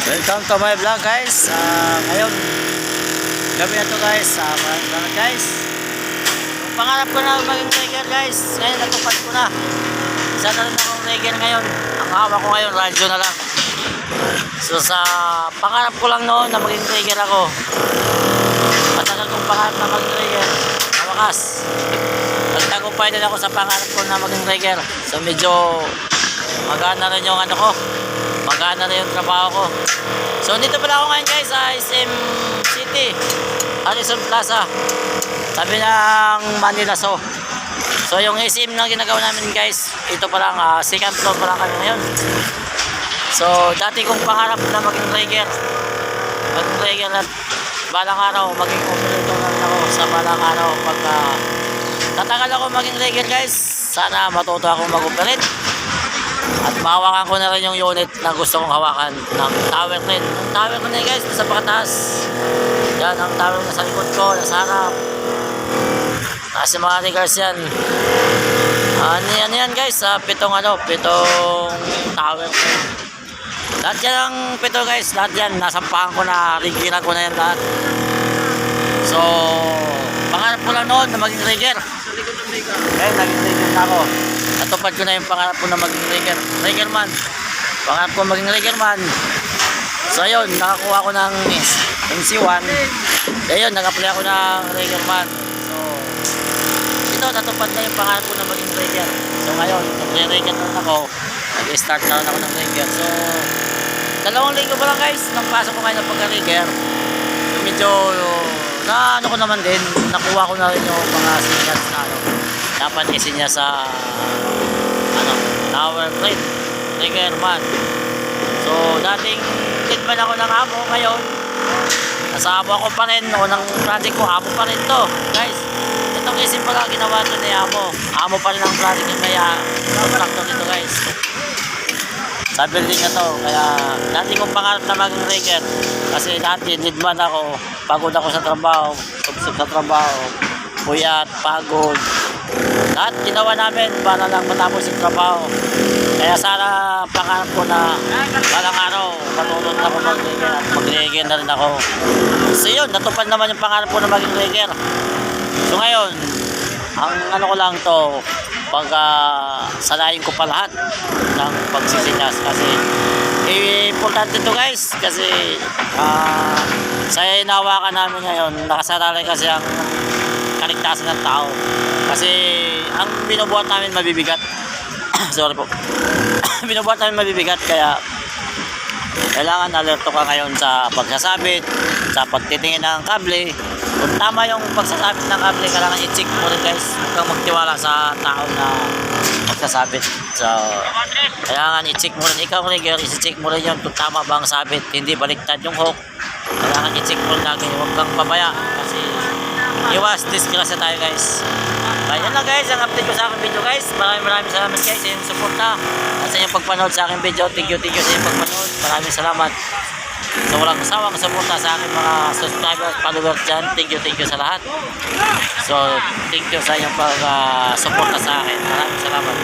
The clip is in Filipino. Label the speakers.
Speaker 1: Welcome to my vlog guys. Ngayon gabi na to guys. Maraming guys. Yung pangarap ko na maging rigger guys, ngayon natupad ko na. Isa na rin akong rigger ngayon. Ang hawak ko ngayon radyo na lang. So sa pangarap ko lang noon na maging rigger ako, matagal kong pangarap na maging rigger, sa wakas nagtagumpay din ako sa pangarap ko na maging rigger. So medyo magana rin yung ano ko, magana na yung trabaho ko. So dito pala ako ngayon guys sa SM City, Harrison Plaza, sabi ng Manila. So yung SM na ginagawa namin guys, ito pa lang, second floor pa lang kami ngayon. So dati kong pangarap na maging rigger at balang araw maging operator na rin ako sa balang araw. Pagka tatagal ako maging rigger guys, sana matuto akong mag-operate at mahawakan ko na rin yung unit na gusto kong hawakan ng tower crane. Ang tower crane guys, sa pakataas. Yan, ang tower na sa likod ko, nasa harap. Kasi mga riggers yan. Ano yan guys, pitong tower crane. Lahat yan ang pito guys, lahat yan. Nasampahan ko na, riggiran ko na yan lahat. So, pangarap ko lang noon na maging rigger. Eh, naging rigger na ako. Natupad ko na yung pangarap ko na maging riggerman. Pangarap ko maging riggerman. So ayun, nakakuha ko ng MC1. Ayun, nag-apply ako ng riggerman. So ito, natupad na yung pangarap ko na maging rigger. So ngayon, nag-rigger na ako. Nag-start na ako ng rigger. So 2 linggo pa lang guys, nang pasok ko ngayon ng pagka-rigger. So medyo na ano ko naman din, nakuha ko na rin yung mga signals na ano, dapat isin niya sa tower crane, riggerman. So dating leadman ako ng amo, ngayon nasa amo ako pa rin, o ng project ko amo pa rin to guys. Itong isin pala ginawa to ni amo pa rin ang project yung kaya contractor nito guys sa building na to. Kaya dati kong pangarap na maging rigger, kasi dati leadman ako, pagod ako sa trabaho, subsub sa trabaho, puyat, pagod, lahat ginawa namin para lang matapos yung trabaho. Kaya sana pangarap ko na balang araw matulog ako mag-rigger at mag-rigger na rin ako. So yun, natupad naman yung pangarap ko na maging rigger. So ngayon, ang ano ko lang to, sanayin ko pa lahat ng pagsisinyas, kasi importante to guys, kasi sa hinawakan namin ngayon, nakasalalay kasi ang kaligtasan ng tao. Kasi ang binubuhat namin mabibigat. Sorry po. Binubuhat namin mabibigat, kaya kailangan alerto ka ngayon sa pagsasabit, sa pagtitingin ng kable. Kung tama yung pagsasabit ng kable, kailangan i-check mo rin guys. Huwag kang magtiwala sa tao na pagsasabit. So kailangan i-check mo rin, ikaw rigger, i-check mo rin yun kung tama ba ang sabit, hindi baliktad yung hook. Kailangan i-check mo rin lagi, huwag kang pabaya, kasi iwas disgrasya tayo guys. Ayan lang guys, ang update ko sa aking video guys. Maraming salamat guys sa inyong suporta at sa inyong pagpanood sa aking video. Thank you sa inyong pagpanood. Maraming salamat sa walang kasawang suporta sa aking mga subscribers, followers dyan. Thank you sa lahat. So thank you sa inyong pag suporta sa akin. Maraming salamat.